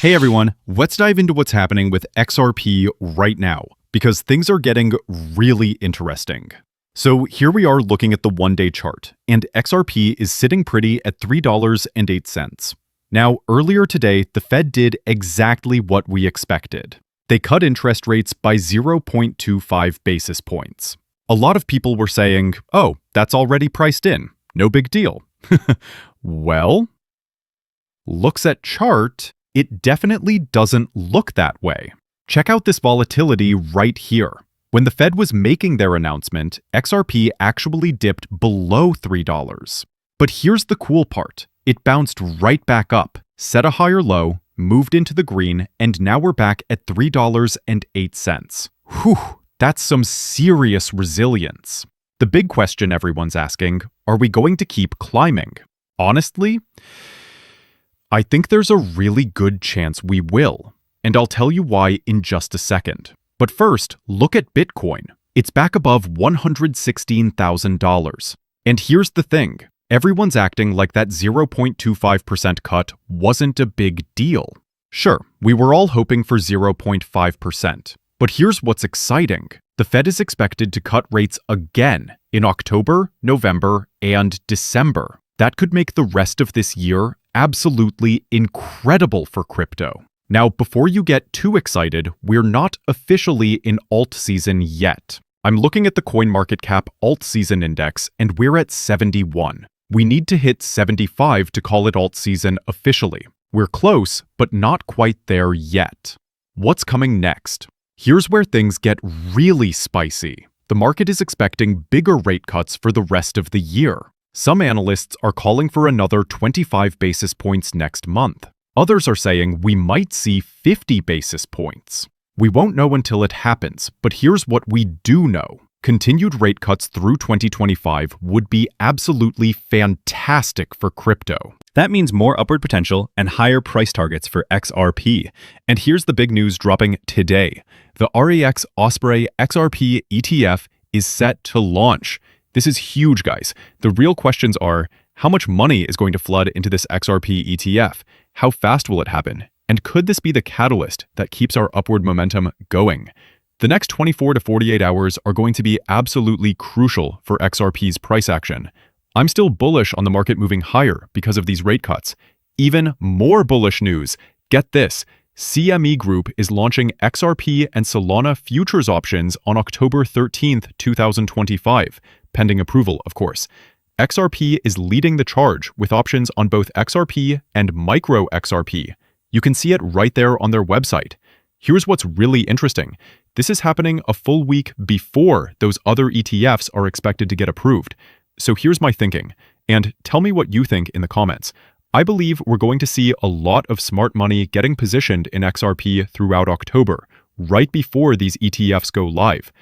Hey everyone, let's dive into what's happening with XRP right now, because things are getting really interesting. So here we are looking at the one-day chart, and XRP is sitting pretty at $3.08. Now, earlier today, the Fed did exactly what we expected. They cut interest rates by 0.25 basis points. A lot of people were saying, oh, that's already priced in, no big deal. Well, looks at chart, it definitely doesn't look that way. Check out this volatility right here. When the Fed was making their announcement, XRP actually dipped below $3. But here's the cool part. It bounced right back up, set a higher low, moved into the green, and now we're back at $3.08. Whew, that's some serious resilience. The big question everyone's asking, are we going to keep climbing? Honestly, I think there's a really good chance we will, and I'll tell you why in just a second. But first, look at Bitcoin. It's back above $116,000. And here's the thing, everyone's acting like that 0.25% cut wasn't a big deal. Sure, we were all hoping for 0.5%. But here's what's exciting. The Fed is expected to cut rates again in October, November, and December. That could make the rest of this year absolutely incredible for crypto. Now, before you get too excited, we're not officially in alt season yet. I'm looking at the CoinMarketCap alt season index, and we're at 71. We need to hit 75 to call it alt season officially. We're close, but not quite there yet. What's coming next? Here's where things get really spicy. The market is expecting bigger rate cuts for the rest of the year. Some analysts are calling for another 25 basis points next month. Others are saying we might see 50 basis points. We won't know until it happens, but here's what we do know. Continued rate cuts through 2025 would be absolutely fantastic for crypto. That means more upward potential and higher price targets for XRP. And here's the big news dropping today. The Rex Osprey XRP ETF is set to launch. This is huge, guys. The real questions are, how much money is going to flood into this XRP ETF? How fast will it happen? And could this be the catalyst that keeps our upward momentum going? The next 24 to 48 hours are going to be absolutely crucial for XRP's price action. I'm still bullish on the market moving higher because of these rate cuts. Even more bullish news. Get this. CME Group is launching XRP and Solana futures options on October 13th, 2025. Pending approval, of course. XRP is leading the charge with options on both XRP and Micro XRP. You can see it right there on their website. Here's what's really interesting. This is happening a full week before those other ETFs are expected to get approved. So here's my thinking, and tell me what you think in the comments. I believe we're going to see a lot of smart money getting positioned in XRP throughout October, right before these ETFs go live.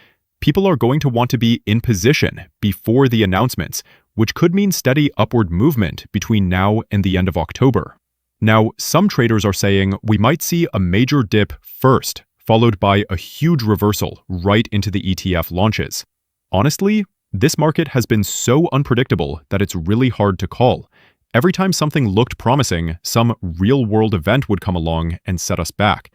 People are going to want to be in position before the announcements, which could mean steady upward movement between now and the end of October. Now, some traders are saying we might see a major dip first, followed by a huge reversal right into the ETF launches. Honestly, this market has been so unpredictable that it's really hard to call. Every time something looked promising, some real-world event would come along and set us back.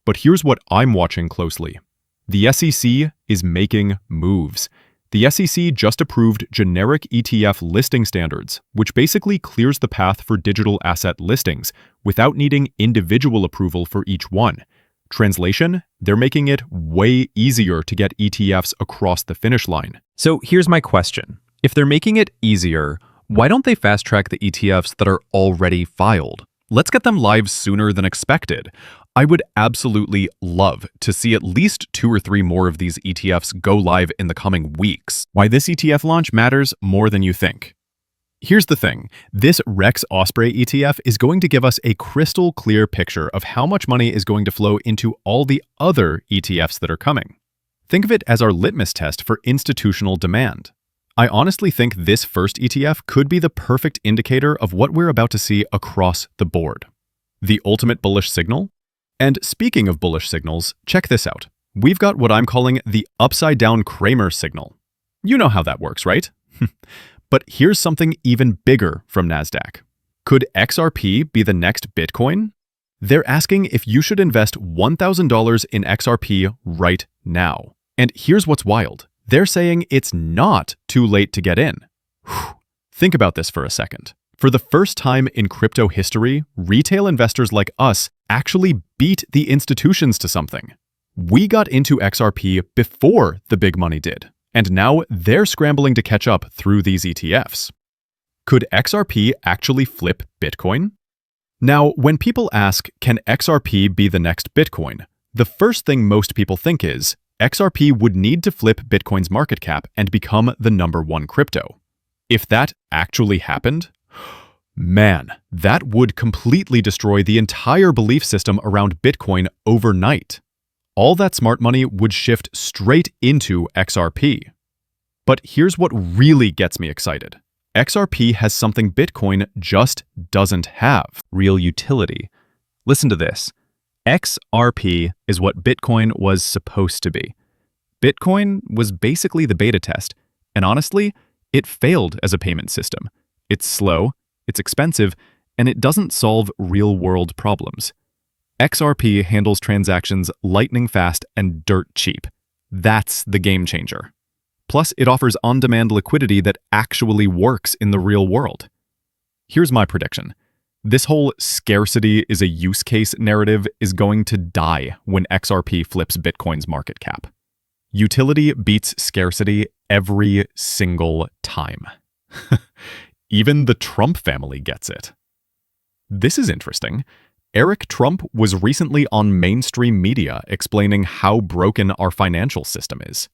But here's what I'm watching closely. The SEC is making moves. The SEC just approved generic ETF listing standards, which basically clears the path for digital asset listings without needing individual approval for each one. Translation, they're making it way easier to get ETFs across the finish line. So here's my question. If they're making it easier, why don't they fast-track the ETFs that are already filed? Let's get them live sooner than expected. I would absolutely love to see at least 2 or 3 more of these ETFs go live in the coming weeks. Why this ETF launch matters more than you think. Here's the thing, this Rex Osprey ETF is going to give us a crystal clear picture of how much money is going to flow into all the other ETFs that are coming. Think of it as our litmus test for institutional demand. I honestly think this first ETF could be the perfect indicator of what we're about to see across the board. The ultimate bullish signal? And speaking of bullish signals, check this out. We've got what I'm calling the upside-down Kramer signal. You know how that works, right? But here's something even bigger from NASDAQ. Could XRP be the next Bitcoin? They're asking if you should invest $1,000 in XRP right now. And here's what's wild. They're saying it's not too late to get in. Whew. Think about this for a second. For the first time in crypto history, retail investors like us actually beat the institutions to something. We got into XRP before the big money did, and now they're scrambling to catch up through these ETFs. Could XRP actually flip Bitcoin? Now, when people ask, can XRP be the next Bitcoin? The first thing most people think is, XRP would need to flip Bitcoin's market cap and become the #1 crypto. If that actually happened, man, that would completely destroy the entire belief system around Bitcoin overnight. All that smart money would shift straight into XRP. But here's what really gets me excited. XRP has something Bitcoin just doesn't have: real utility. Listen to this. XRP is what Bitcoin was supposed to be. Bitcoin was basically the beta test, and honestly, it failed as a payment system. It's slow, it's expensive, and it doesn't solve real-world problems. XRP handles transactions lightning fast and dirt cheap. That's the game changer. Plus, it offers on-demand liquidity that actually works in the real world. Here's my prediction. This whole scarcity is a use case narrative is going to die when XRP flips Bitcoin's market cap. Utility beats scarcity every single time. Even the Trump family gets it. This is interesting. Eric Trump was recently on mainstream media explaining how broken our financial system is.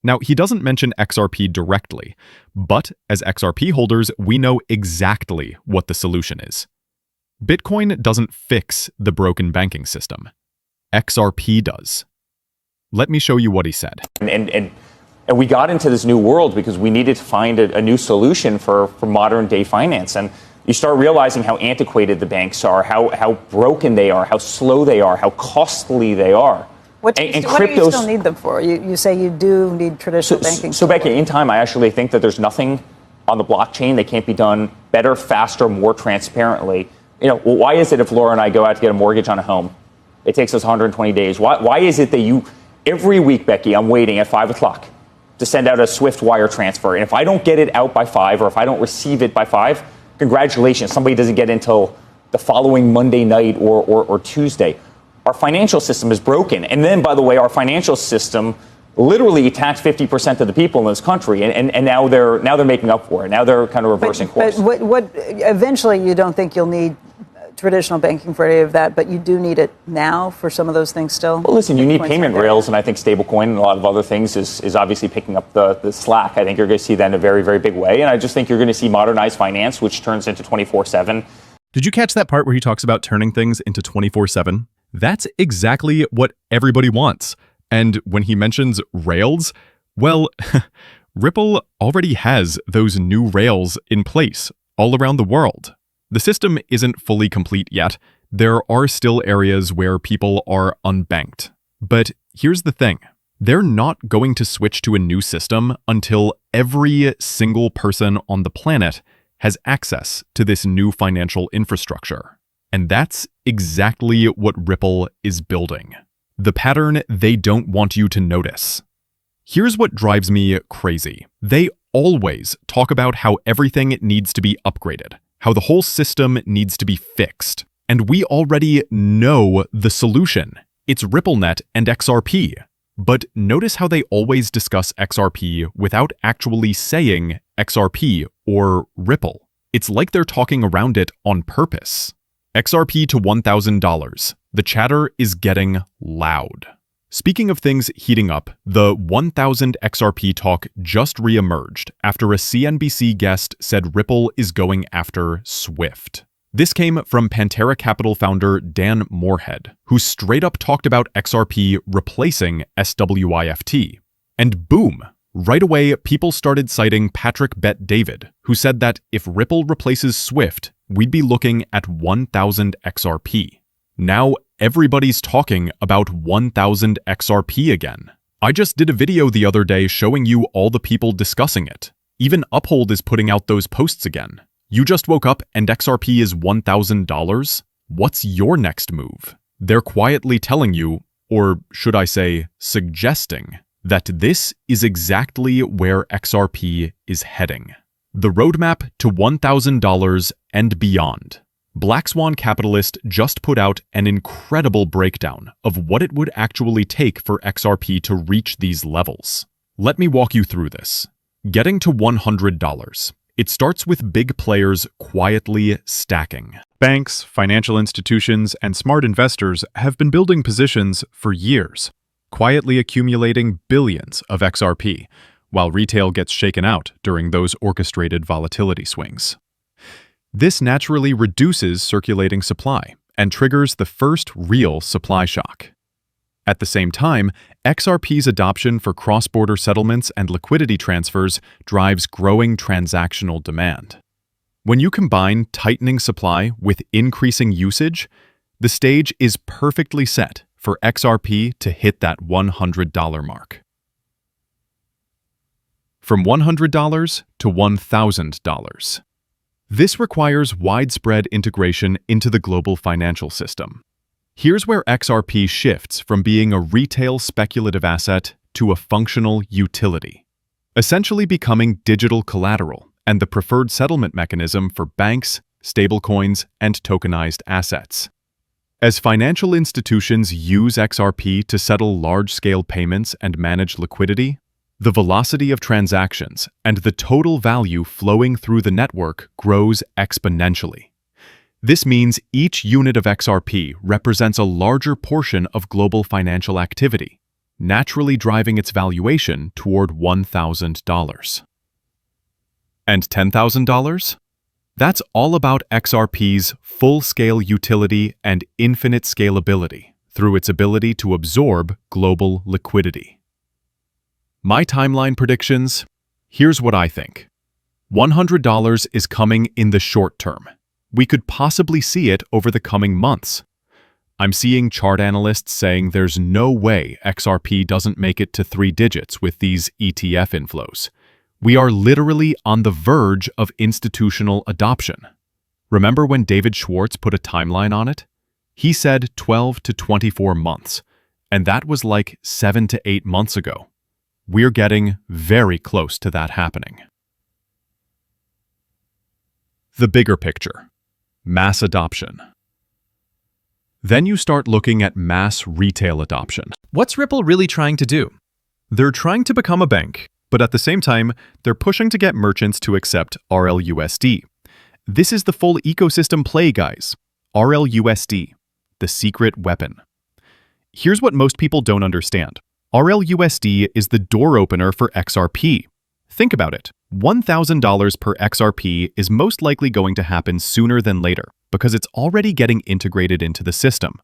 Now, he doesn't mention XRP directly, but as XRP holders, we know exactly what the solution is. Bitcoin doesn't fix the broken banking system. XRP does. Let me show you what he said. And we got into this new world because we needed to find a new solution for modern day finance. And you start realizing how antiquated the banks are, how broken they are, how slow they are, how costly they are. What do you still need them for? You say you do need traditional banking. So Becky, in time, I actually think that there's nothing on the blockchain that can't be done better, faster, more transparently. Why is it if Laura and I go out to get a mortgage on a home, it takes us 120 days? Why is it that every week, Becky, I'm waiting at 5 o'clock to send out a Swift wire transfer. And if I don't get it out by 5, or if I don't receive it by 5, congratulations, somebody doesn't get it until the following Monday night or Tuesday. Our financial system is broken. And then, by the way, our financial system literally taxed 50% of the people in this country, and now they're making up for it. Now they're kind of reversing course. But what eventually you don't think you'll need traditional banking for any of that, but you do need it now for some of those things still? Well, listen, you need payment rails, and I think stablecoin and a lot of other things is obviously picking up the slack. I think you're going to see that in a very, very big way, and I just think you're going to see modernized finance, which turns into 24/7. Did you catch that part where he talks about turning things into 24/7? That's exactly what everybody wants. And when he mentions rails, well, Ripple already has those new rails in place all around the world. The system isn't fully complete yet. There are still areas where people are unbanked. But here's the thing. They're not going to switch to a new system until every single person on the planet has access to this new financial infrastructure. And that's exactly what Ripple is building. The pattern they don't want you to notice. Here's what drives me crazy. They always talk about how everything needs to be upgraded, how the whole system needs to be fixed. And we already know the solution. It's RippleNet and XRP. But notice how they always discuss XRP without actually saying XRP or Ripple. It's like they're talking around it on purpose. XRP to $1,000. The chatter is getting loud. Speaking of things heating up, the 1,000 XRP talk just re-emerged after a CNBC guest said Ripple is going after Swift. This came from Pantera Capital founder Dan Moorhead, who straight up talked about XRP replacing SWIFT. And boom, right away people started citing Patrick Bet-David, who said that if Ripple replaces Swift, we'd be looking at 1,000 XRP. Now everybody's talking about 1,000 XRP again. I just did a video the other day showing you all the people discussing it. Even Uphold is putting out those posts again. You just woke up and XRP is $1,000? What's your next move? They're quietly telling you, or should I say, suggesting, that this is exactly where XRP is heading. The roadmap to $1,000 and beyond. Black Swan Capitalist just put out an incredible breakdown of what it would actually take for XRP to reach these levels. Let me walk you through this. Getting to $100. It starts with big players quietly stacking. Banks, financial institutions, and smart investors have been building positions for years, quietly accumulating billions of XRP, while retail gets shaken out during those orchestrated volatility swings. This naturally reduces circulating supply and triggers the first real supply shock. At the same time, XRP's adoption for cross-border settlements and liquidity transfers drives growing transactional demand. When you combine tightening supply with increasing usage, the stage is perfectly set for XRP to hit that $100 mark. From $100 to $1,000. This requires widespread integration into the global financial system. Here's where XRP shifts from being a retail speculative asset to a functional utility, essentially becoming digital collateral and the preferred settlement mechanism for banks, stablecoins, and tokenized assets. As financial institutions use XRP to settle large-scale payments and manage liquidity, the velocity of transactions and the total value flowing through the network grows exponentially. This means each unit of XRP represents a larger portion of global financial activity, naturally driving its valuation toward $1,000. And $10,000? That's all about XRP's full-scale utility and infinite scalability through its ability to absorb global liquidity. My timeline predictions? Here's what I think. $100 is coming in the short term. We could possibly see it over the coming months. I'm seeing chart analysts saying there's no way XRP doesn't make it to 3 digits with these ETF inflows. We are literally on the verge of institutional adoption. Remember when David Schwartz put a timeline on it? He said 12 to 24 months, and that was like 7 to 8 months ago. We're getting very close to that happening. The bigger picture. Mass adoption. Then you start looking at mass retail adoption. What's Ripple really trying to do? They're trying to become a bank, but at the same time, they're pushing to get merchants to accept RLUSD. This is the full ecosystem play, guys. RLUSD, the secret weapon. Here's what most people don't understand. RLUSD is the door opener for XRP. Think about it. $1,000 per XRP is most likely going to happen sooner than later because it's already getting integrated into the system.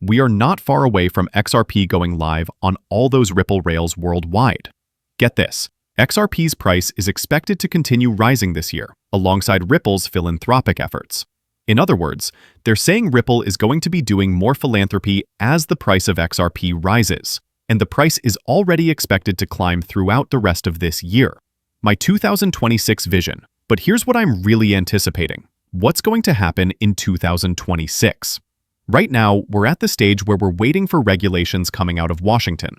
We are not far away from XRP going live on all those Ripple rails worldwide. Get this, XRP's price is expected to continue rising this year, alongside Ripple's philanthropic efforts. In other words, they're saying Ripple is going to be doing more philanthropy as the price of XRP rises, and the price is already expected to climb throughout the rest of this year. My 2026 vision, but here's what I'm really anticipating. What's going to happen in 2026? Right now, we're at the stage where we're waiting for regulations coming out of Washington.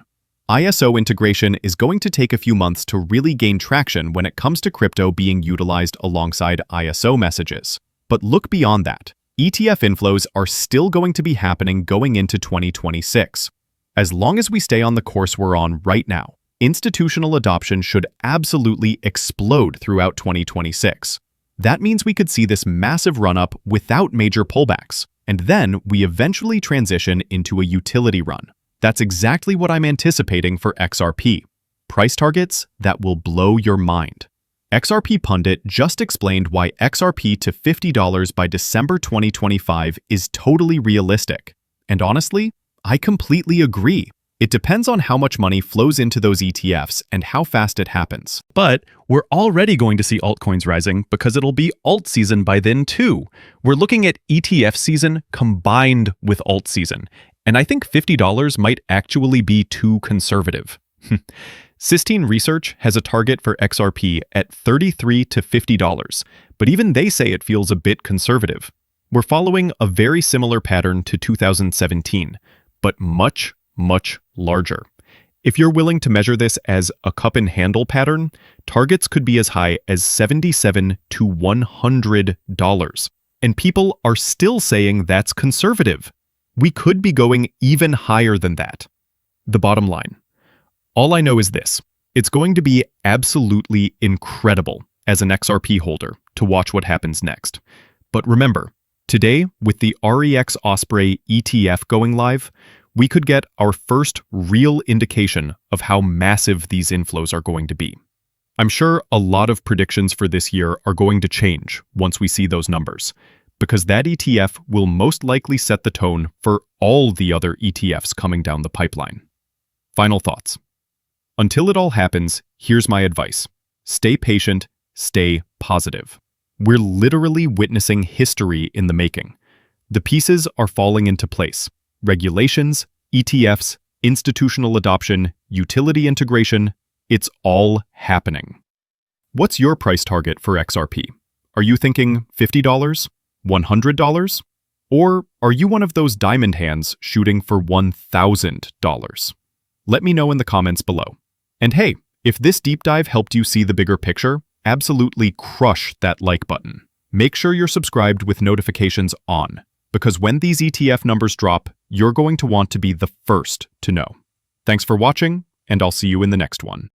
ISO integration is going to take a few months to really gain traction when it comes to crypto being utilized alongside ISO messages. But look beyond that. ETF inflows are still going to be happening going into 2026. As long as we stay on the course we're on right now, institutional adoption should absolutely explode throughout 2026. That means we could see this massive run-up without major pullbacks, and then we eventually transition into a utility run. That's exactly what I'm anticipating for XRP. Price targets that will blow your mind. XRP Pundit just explained why XRP to $50 by December 2025 is totally realistic. And honestly, I completely agree. It depends on how much money flows into those ETFs and how fast it happens. But we're already going to see altcoins rising because it'll be alt season by then too. We're looking at ETF season combined with alt season. And I think $50 might actually be too conservative. Sistine Research has a target for XRP at $33 to $50, but even they say it feels a bit conservative. We're following a very similar pattern to 2017, but much, much larger. If you're willing to measure this as a cup and handle pattern, targets could be as high as $77 to $100. And people are still saying that's conservative. We could be going even higher than that. The bottom line. All I know is this. It's going to be absolutely incredible as an XRP holder to watch what happens next. But remember, today, with the Rex Osprey ETF going live, we could get our first real indication of how massive these inflows are going to be. I'm sure a lot of predictions for this year are going to change once we see those numbers, because that ETF will most likely set the tone for all the other ETFs coming down the pipeline. Final thoughts. Until it all happens, here's my advice. Stay patient, stay positive. We're literally witnessing history in the making. The pieces are falling into place. Regulations, ETFs, institutional adoption, utility integration, it's all happening. What's your price target for XRP? Are you thinking $50? $100? Or are you one of those diamond hands shooting for $1,000? Let me know in the comments below. And hey, if this deep dive helped you see the bigger picture, absolutely crush that like button. Make sure you're subscribed with notifications on, because when these ETF numbers drop, you're going to want to be the first to know. Thanks for watching, and I'll see you in the next one.